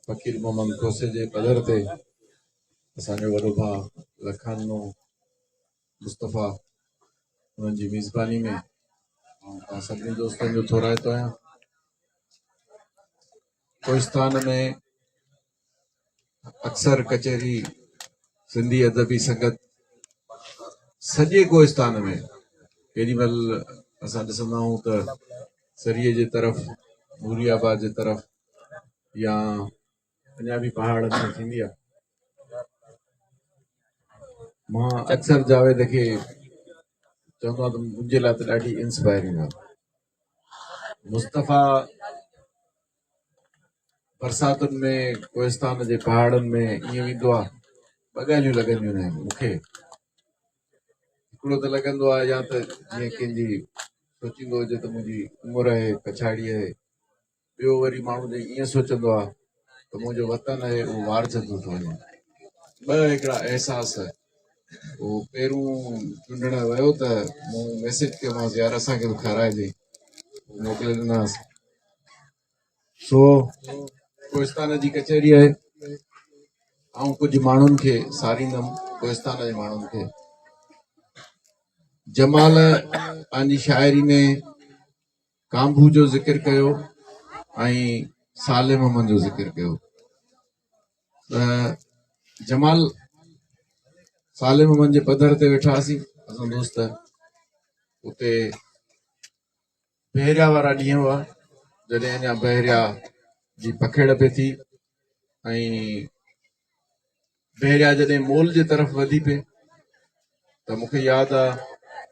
फकीर मोहम्मद खोसे जे पधर ते असांजो वॾो भाउ लखानो मुस्तफ़ा उन्हनि जी मेज़बानी में तव्हां सभिनी दोस्तनि जो थोराइतो आहियां। कोहिस्तान में अक्सर कचहरी सिंधी अदबी संगत सॼे कोहिस्तान में केॾी महिल असां ॾिसंदा आहियूं त सरीअ जे तरफ़ नूरियाबाद जे तरफ़ या अञा बि पहाड़नि में थींदी आहे। मां अक्सर जावेद खे चवंदो आहियां त मुंहिंजे लाइ त ॾाढी इंस्पायरिंग आहे। मुस्तफ़ा बरसातुनि में कोहिस्तान जे पहाड़नि में ईअं वेंदो आहे, ॿ ॻाल्हियूं लॻंदियूं आहिनि मूंखे। हिकिड़ो त लॻंदो आहे या त जीअं कंहिंजी सोचींदो हुजे त मुंहिंजी उमिरि आहे पछाड़ी आहे, ॿियो वरी माण्हू जे ईअं सोचंदो आहे त मुंहिंजो वतन आहे उहो वारजंदो थो वञे। ॿ हिकिड़ा अहसास उहो पहिरियों चूंडण वियो त मूं मैसेज कयोमांसि यार असांखे बि खाराइजे, मोकिले ॾिनासीं। सो कोहिस्तान जी कचहरी आहे ऐं कुझु माण्हुनि खे सारींदमि कोहिस्तान जे माण्हुनि खे। जमाल पंहिंजी शाइरी में कांबू जो ज़िक्र कयो ऐं साले मोहम्मद जो ज़िक्र कयो। जमाल साले मोहम्मद जे पधर ते वेठासीं असां दोस्त, उते बहरिया वारा ॾींहं हुआ जॾहिं अञा बहरिया जी पखेड़ पे थी ऐं बहरिया जॾहिं मोल जे तरफ़ वधी पे त मूंखे यादि आहे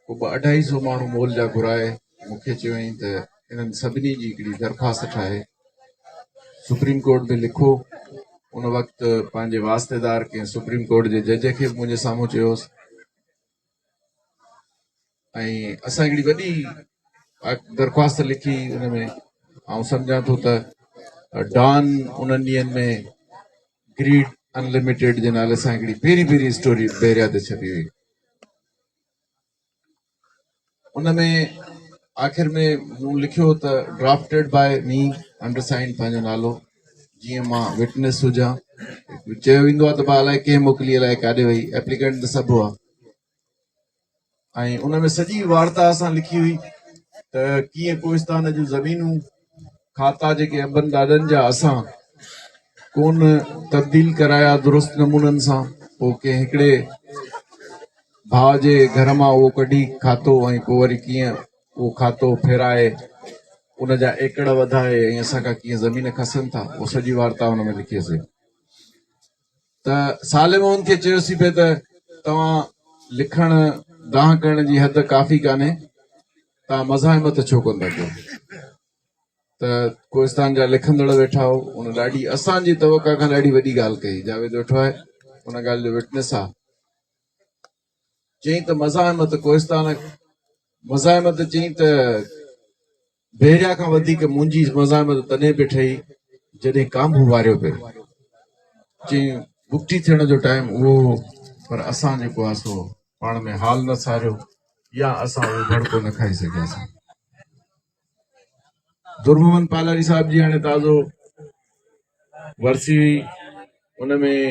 को 250 माण्हू मोल जा घुराए मूंखे चयईं त इन्हनि सभिनी जी हिकिड़ी दरख़्वास्त ठाहे सुप्रीम कोर्ट में लिखो। उन वक़्तु पंहिंजे वास्तेदार कंहिं सुप्रीम कोर्ट जे जज खे मुंहिंजे साम्हूं चयोसि ऐं असां हिकिड़ी वॾी दरख़्वास्त लिखी उन में। ऐं सम्झां थो त डॉन उन्हनि ॾींहंनि में ग्रीड अनलिमिटेड जे नाले सां हिकिड़ी पहिरीं स्टोरी बहरिया ते छपी हुई। उनमें आख़िर में मूं लिखियो त ड्राफ्टेड बाय मी अंडरसाइन पंहिंजो नालो, जीअं मां विटनेस हुजां। चयो वेंदो आहे त मां अलाए कंहिं मोकिली अलाए काॾे वई, एप्लीकेंट त सभु हुआ। ऐं उन में सॼी वार्ता असां लिखी हुई त कीअं कोहिस्तान जूं ज़मीनूं खाता जेके अंबनि ॾाॾनि जा असां कोन तब्दील कराया दुरुस्त नमूननि सां, पोइ कंहिं हिकिड़े भाउ जे घर मां उहो कढी खातो ऐं पोइ वरी कीअं उहो खातो फेराए उन जा एकड़ वधाए ऐं असांखां कीअं ज़मीन खसनि था, उहो सॼी वार्ता हुन में लिखीसीं। त साले मोहम्मद खे चयोसीं पिए त तव्हां लिखण दाह करण जी हद काफ़ी कान्हे, तव्हां मज़ाहिमत छो कोन था कयो। त कोहिस्तान जा लिखंदड़ वेठा हो, उन ॾाढी असांजी तवका खां ॾाढी वॾी ॻाल्हि कई। जावेद वेठो आहे, उन ॻाल्हि जो विटनेस आहे। चई त मज़ाहिमत कोहिस्तान मज़ाहिमत चई त बहरिया खां वधीक मुंहिंजी मज़ाहिमत तॾहिं बि ठही जॾहिं कांबू वारियो पियो। चई बुक्ठी थियण जो टाइम उहो, पर असां जेको आहे सो पाण में हाल न सारियो या असां उहो भड़को न खाई सघियासीं। दुर्मोहन पालारी साहब जी हाणे ताज़ो वरसी हुई, उनमें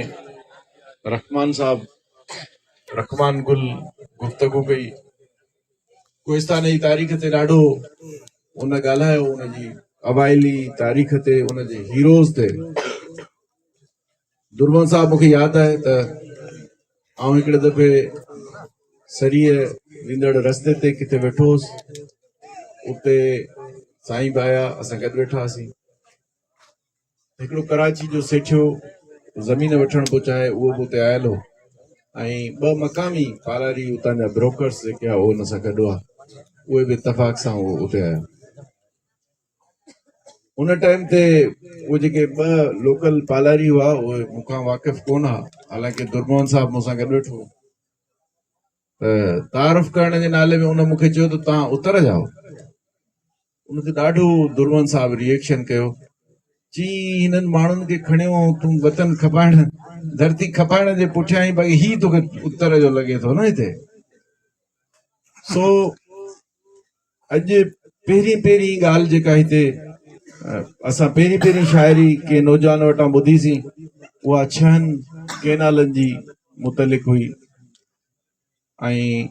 रहमान साहब रहमान गुल गुफ़्तगू कई, कोहिस्तान जी तारीख़ ते ॾाढो उन ॻाल्हायो, उनजी अवाइली तारीख़ ते, उनजे हीरोज़ ते। दुर्मोहन साहब मूंखे यादि आहे त आउं हिकिड़े दफ़े सरीअ वेंदड़ रस्ते ते किथे वेठो हुउसि, उते साईं भाया असां गॾु वेठा हुआसीं। हिकिड़ो कराची जो सेठियो ज़मीन वठण पियो चाहे, उहो बि उते आयल हो ऐं 2 मक़ामी पालारी उतां जा ब्रोकर्स जेके आहे उहो हुन सां गॾु हुआ, उहे बि इतफ़ाक़ सां उते आया। उन टाइम ते उहे जेके 2 लोकल पालारी हुआ उहे मूंखां वाक़िफ़ कोन हुआ, हालांकि दुर्मोहन साहब मूंसां गॾु वेठो हो। त तारुफ़ करण जे नाले में उन मूंखे चयो त तव्हां उतर जाओ। उन ते ॾाढो दुर्मोहन साहब रिएक्शन कयो, चई हिननि माण्हुनि खे खणियो तूं वतन खपाइण धरती खपाइण जे पुठियां ई भई ही तोखे उत्तर जो लॻे थो न हिते। सो अॼु पहिरीं ॻाल्हि जेका हिते असां पहिरीं शाइरी के नौजवान वटां ॿुधीसीं, उहा 6 केनालनि जी मुतलिक़ हुई। ऐं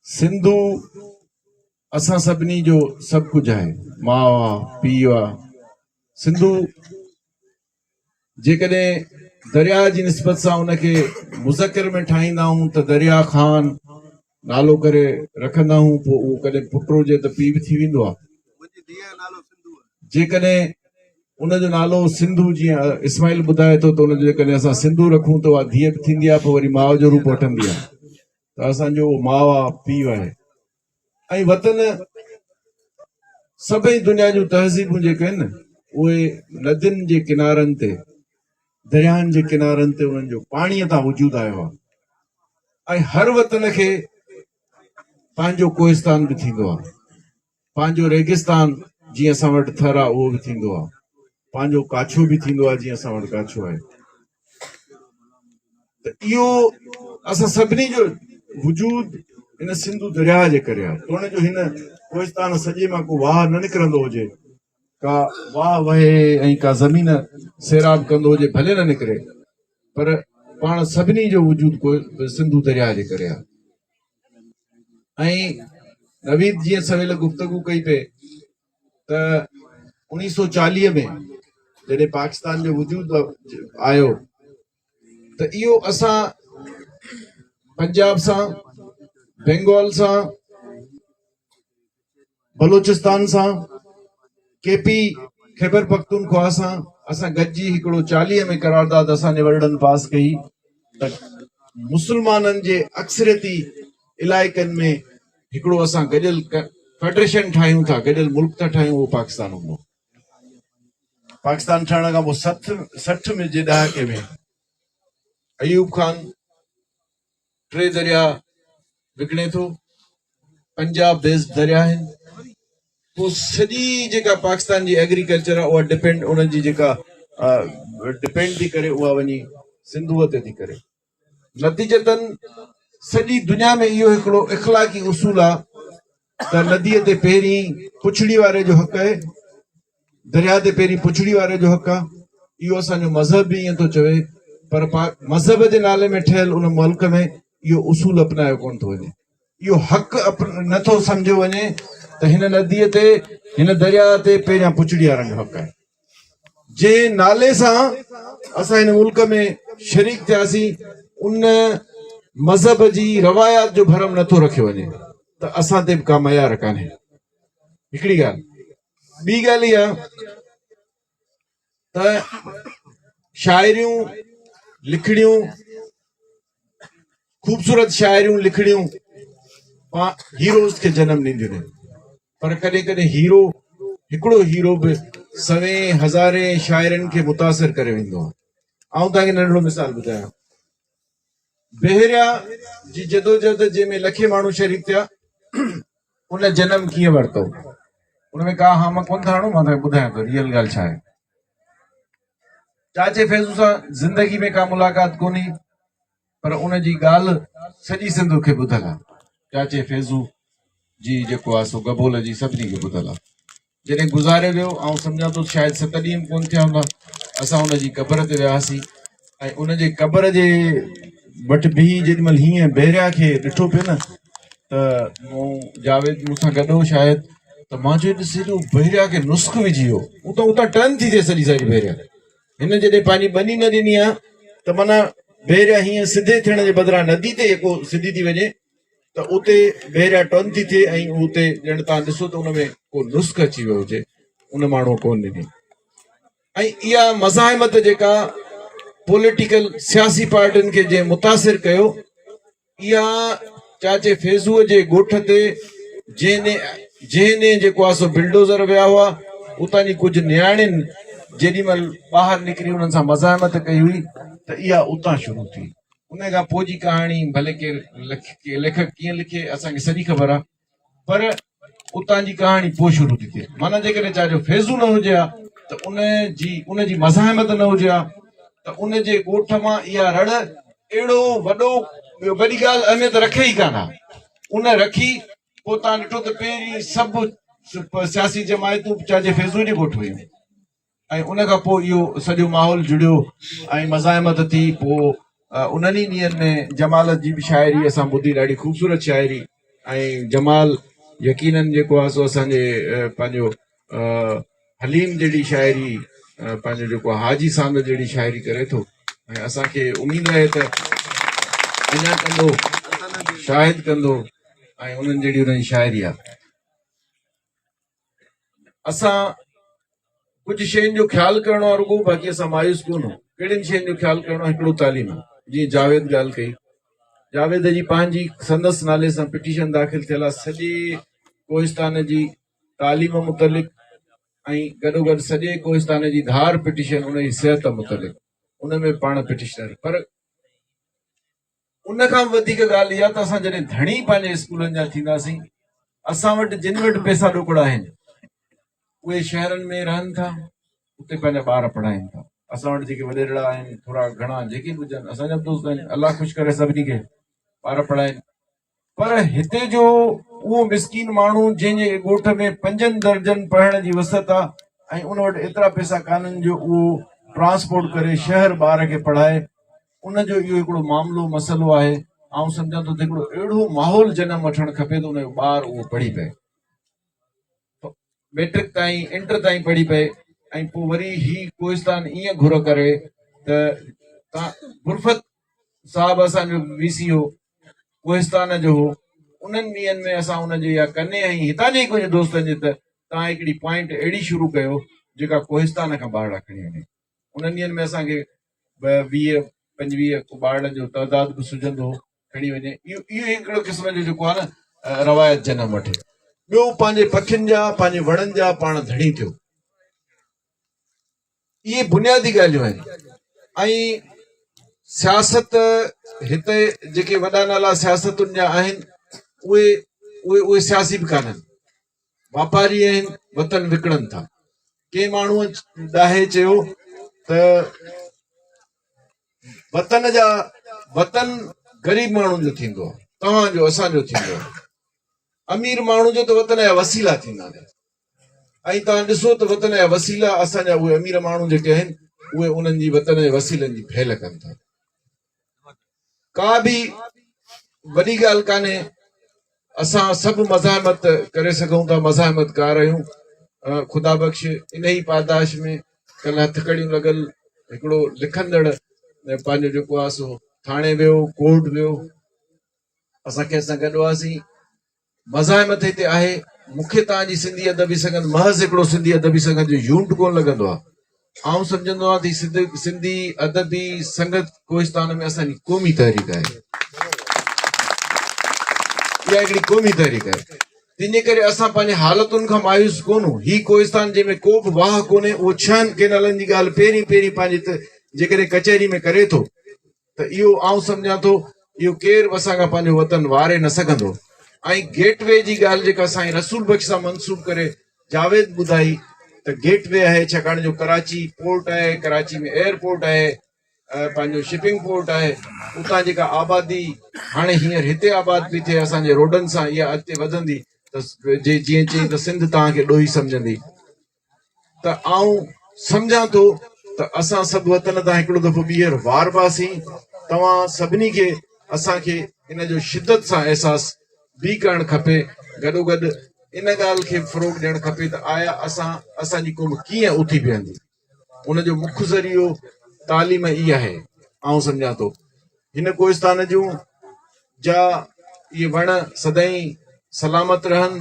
सिंधू असां सभिनी जो सभु कुझु आहे, माउ आहे, पीउ आहे। सिंधू जेकॾहिं दरिया जी निस्बत सां उनखे मुज़कर में ठाहींदा आहियूं त दरिया ख़ान नालो करे रखंदा आहियूं, पोइ उहो कॾहिं पुटु हुजे त पीउ बि थी वेंदो आहे। जेकॾहिं उनजो नालो सिंधू, जीअं इस्माइल ॿुधाए थो, त उनजो जेकॾहिं असां सिंधू रखूं त उहा धीअ बि थींदी आहे, पोइ वरी माउ जो रूप वठंदी आहे। त असांजो माउ आहे, पीउ आहे। ऐं वतन सभई दुनिया जूं तहज़ीबूं जेके आहिनि उहे नदियुनि जे किनारनि ते, दरियाहनि जे किनारनि ते उन्हनि जो पाणीअ तां वजूद आयो आहे। ऐं हर वतन खे पंहिंजो कोहिस्तान बि थींदो आहे, पंहिंजो रेगिस्तान जीअं असां वटि थर आहे उहो बि थींदो आहे, पंहिंजो काछो बि थींदो आहे जीअं असां वटि काछो आहे। त इहो असां सभिनी जो वजूद हिन सिंधू दरिया जे करे आहे। त हुनजो हिन कोहिस्तान सॼे मां को वाह न निकिरंदो हुजे, का वाह वहे ऐं का ज़मीन सैराब कंदो हुजे, भले न निकिरे, पर पाण सभिनी जो वजूद सिंधू दरिया जे करे आहे। ऐं नवीद जीअं सवेल गुफ़्तगू कई पे त 1940 में जॾहिं पाकिस्तान जो वजूद आयो त इहो असां पंजाब सां, बंगाल सां, बलोचिस्तान सां, केपी खैबर पख्तूनख्वा सां असां गॾिजी हिकिड़ो 40 में करारदाद असांजे वॾनि पास कई त मुस्लमाननि जे अक्सरियती इलाइक़नि में हिकिड़ो असां गॾियल फेडरेशन ठाहियूं था, गॾियल मुल्क था ठाहियूं, उहो पाकिस्तान हूंदो। पाकिस्तान ठहण खां पोइ 60 में जे ॾहाके में अयूब खान 3 दरिया विकिणे थो, पंजाब बेस्ड दरिया आहिनि। पोइ सॼी जेका पाकिस्तान जी एग्रीकल्चर आहे उहा डिपेंड, उन्हनि जी जेका डिपेंड थी करे उहा वञी सिंधूअ ते थी करे। नतीजतन सॼी दुनिया में इहो हिकिड़ो इख़लाक़ी उसूल आहे त नदीअ ते पहिरीं पुछड़ी वारे जो हक़ आहे, दरिया ते पहिरीं पुछड़ी वारे जो हक़ आहे। इहो असांजो मज़हब बि ईअं थो चवे, पर मज़हब जे नाले में ठहियल उन मुल्क में इहो उसूल अपनायो कोन थो वञे, इहो हक़ नथो सम्झो वञे त हिन नदीअ ते, हिन दरिया ते पहिरियां पुछड़ी वारनि जो हक़ आहे। जंहिं नाले सां असां हिन मुल्क में शरीक थियासीं उन मज़हब जी रवायात जो भरम नथो रखियो वञे त असां ते बि का मयार कान्हे। हिकिड़ी ॻाल्हि, ॿी ॻाल्हि इहा त शाइरियूं लिखड़ियूं, ख़ूबसूरत शाइरियूं लिखड़ियूं हीरोज़ खे जनम ॾींदियूं आहिनि, पर कॾहिं कॾहिं हिकिड़ो हीरो बि 100,000 शाइरनि खे मुतासिर करे वेंदो आहे। आउं तव्हांखे नंढिड़ो मिसाल ॿुधायां। बहरिया जी जदोजहद जंहिंमें लखे माण्हू शरीक थिया, उन जनम कीअं वरितो, उनमें का हाम कोन था हणूं, मां तव्हांखे ॿुधायां थो रियल ॻाल्हि छा आहे। चाचे फैज़ू सां ज़िंदगी में का मुलाक़ात कोन्हे, पर उनजी ॻाल्हि सॼी सिंध खे ॿुधल आहे। चाचे फैज़ू जी जेको आहे सो गबोल जी सभिनी खे ॿुधल आहे। जॾहिं गुज़ारे वियो, ऐं सम्झां थो शायदि 7 ॾींहं कोन थिया हूंदा, असां उनजी क़बर ते वियासीं ऐं उनजे क़बर जे वटि बीही जेॾीमहिल हीअं बहरिया खे ॾिठो पियो न, त जावेद मूंसां गॾु हो शायदि, त मां चयो ॾिस बहरिया खे नुस्ख़ विझी वियो, उतां टर्न थी थिए सॼी बहरिया। हिन जॾहिं पंहिंजी बनी न ॾिनी आहे त माना बहरिया हीअं सिधे थियण जे बदिरां नदी ते जेको सिधी थी वञे त उते बहरिया टर्न थी थिए ऐं उते ॼण तव्हां ॾिसो त उनमें को नुस्ख़ अची वियो हुजे, उन माण्हू कोन ॾिनी। ऐं इहा मज़ाहिमत जेका पॉलिटिकल सियासी पार्टियुनि खे जंहिं मुतासिर कयो, इहा चाचे फैज़ूअ जे ॻोठ ते जंहिं जेको आहे सो बिल्डोज़र विया हुआ, उतां जी कुझु नियाणियुनि जेॾीमहिल ॿाहिरि निकिरी उन्हनि सां मज़ाहिमत कई हुई त इहा उतां शुरू थी। उन खां पोइ जी कहाणी भले केरु लेखक कीअं लिखे असांखे सॼी ख़बर आहे, पर उतां जी कहाणी पोइ शुरू थी थिए। माना जेकॾहिं चाचो फैज़ू न हुजे हा त उनजी मज़ाहिमत न हुजे हा त उनजे ॻोठ मां इहा रड़ अहिड़ो वॾी ॻाल्हि अहमियत रखे ई कान। उन रखी, पोइ तव्हां ॾिठो त पहिरीं सभु सियासी जमायतूं चाहे फैज़ू जी ॻोठ हुयूं ऐं उन खां पोइ इहो सॼो माहौल जुड़ियो ऐं मज़ाहिमत थी। पोइ उन्हनि ई ॾींहंनि में जमाल जी बि शाइरी असां ॿुधी, ॾाढी ख़ूबसूरत शाइरी। ऐं जमाल यकीननि जेको आहे सो असांजे पंहिंजो हलीम जहिड़ी शाइरी, पंहिंजो जेको हाजी सांद जहिड़ी शाइरी करे थो ऐं असांखे उमेदु आहे त अञा कंदो, शाहिद कंदो ऐं उन्हनि जहिड़ी उन्हनि जी शाइरी आहे। असां कुझु शयुनि जो ख़्यालु करणो आहे रुॻो, बाक़ी असां मायूस कोन। कहिड़ियुनि शयुनि जो ख़्यालु करणो आहे? हिकिड़ो तालीम, जीअं जावेद ॻाल्हि कई, जावेद जी पंहिंजी संदसि नाले सां पिटीशन दाख़िल थियल आहे सॼे कोहिस्तान जी तालीम मुतलिक़ ऐं गॾोगॾु सॼे कोहिस्तान जी धार पिटीशन उन जी सिहत मुतलिक़, उन में पाण पिटीशनर। पर उन खां वधीक ॻाल्हि इहा त असां जॾहिं धणी पंहिंजे स्कूलनि जा थींदासीं, असां वटि जिन वटि पैसा ॾुकड़ा आहिनि उहे शहरनि में रहनि था, उते पंहिंजा ॿार पढ़ाइनि था। असां वटि जेके वॾेरा आहिनि, थोरा घणा जेके बि हुजनि, असांजा दोस्त आहिनि, अलाह ख़ुशि करे सभिनी खे ॿार पढ़ाइनि। पर हिते जो उहो मिसकीन माण्हू जंहिंजे ॻोठ में 5 दर्जनि पढ़ण जी वसत आहे ऐं उन वटि एतिरा पैसा कान्हनि जो उहो ट्रांसपोर्ट करे शहर ॿार खे पढ़ाए, उनजो इहो हिकिड़ो मामिलो मसइलो आहे। ऐं सम्झां थो त हिकिड़ो अहिड़ो माहौल जनम वठणु खपे त उनजो ॿार उहो पढ़ी पए, मैट्रिक ताईं, इंटर ताईं पढ़ी पए। ऐं पोइ वरी ही कोहिस्तान ईअं घुर करे त गुरफत साहब असांजो वीसी हो, कोहिस्तान जो हो, उन्हनि ॾींहंनि में असां उनजे या कने ऐं हितां जे कुझु दोस्तनि जे त तव्हां हिकिड़ी पॉइंट अहिड़ी शुरू कयो जेका कोहिस्तान खां ॿाहिरि खणी वञे। उन्हनि ॾींहंनि में असांखे 20-25 ॿारनि जो तइदाद बि सुझंदो हो, खणी वञे। इहो हिकिड़ो क़िस्म जो जेको आहे न रवायत जनम वठे। ॿियो, पंहिंजे पखियुनि जा, पंहिंजे वणनि जा पाण धणी थियो। इहे बुनियादी ॻाल्हियूं आहिनि। ऐं सियासत, हिते जेके वॾा नाला सियासतुनि जा आहिनि उहे सियासी बि कान्हनि, वापारी आहिनि, वतन विकिणनि था। कंहिं माण्हूअ ॾाहे चयो त वतन ग़रीब माण्हुनि जो थींदो आहे, तव्हांजो असांजो थींदो आहे। अमीर माण्हू जो त वतन जा वसीला थींदा आहिनि। ऐं तव्हां ॾिसो त वतन जा वसीला असांजा उहे अमीर माण्हू जेके आहिनि उहे उन्हनि जी वतन जे वसीलनि जी फेल कनि था। का बि वॾी ॻाल्हि कान्हे, असां सभु मज़ाहिमत करे सघूं था, मज़ाहिमतकार आहियूं। ख़ुदा बख़्श इन ई पादाश में कल्ह हथकड़ियूं लॻल हिकिड़ो लिखंदड़ पंहिंजो जेको आहे सो थाणे वियो, कोर्ट वियो, असां कंहिंसां गॾु हुआसीं। मज़ाहिमत हिते आहे। मूंखे तव्हांजी सिंधी अदबी संगत, महज़ हिकिड़ो सिंधी अदबी संगत जो यूनिट कोन लॻंदो आहे। आउं सम्झंदो आहियां त सिंधी अदबी संगत कोहिस्तान में असांजी क़ौमी तहरीक आहे। इहा हिकिड़ी क़ौमी तहरीक आहे। तंहिंजे करे असां पंहिंजे हालतुनि खां मायूस कोन्हूं। ही कोहिस्तान जंहिंमें को बि वाह कोन्हे, उहो 6 केनालनि जी ॻाल्हि पहिरीं पंहिंजे जेकॾहिं कचहरी में करे थो त इहो आउं सम्झां थो इहो केरु बि असां खां पंहिंजो वतन वारे न सघंदो। ऐं गेटवे जी ॻाल्हि जेका साईं रसूल बख़्श सां मनसूब करे जावेद ॿुधाई त गेटवे आहे, छाकाणि जो कराची पोर्ट आहे, कराची में एयरपोर्ट आहे, पंहिंजो शिपिंग पोर्ट आहे। उतां जेका आबादी हाणे हींअर हिते आबाद थी थिए असांजे रोडनि सां, इहा अॻिते वधंदी त जीअं चई त सिंध तव्हांखे ॾोही सम्झंदी। त आउं सम्झां थो त असां सभु वतन तां हिकिड़ो दफ़ो ॿीहर वारबासीं। तव्हां सभिनी खे असांखे इन जो शिदत सां अहसासु बि करणु खपे। गॾोगॾु इन ॻाल्हि खे फ़रोग़ ॾियणु खपे त आया असांजी क़ौम कीअं उथी बीहंदी। उनजो मुख्य ज़रियो तालीम ई आहे। आउं सम्झां थो हिन कोहिस्तान जूं जा इहे वण सदाईं सलामत रहनि,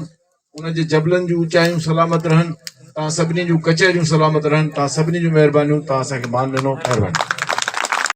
उनजे जबलनि जूं ऊचायूं सलामत रहनि, तव्हां सभिनी जूं कचहरियूं सलामत रहनि। तव्हां सभिनी जूं महिरबानियूं। तव्हां असांखे मान ॾिनो, महिरबानी।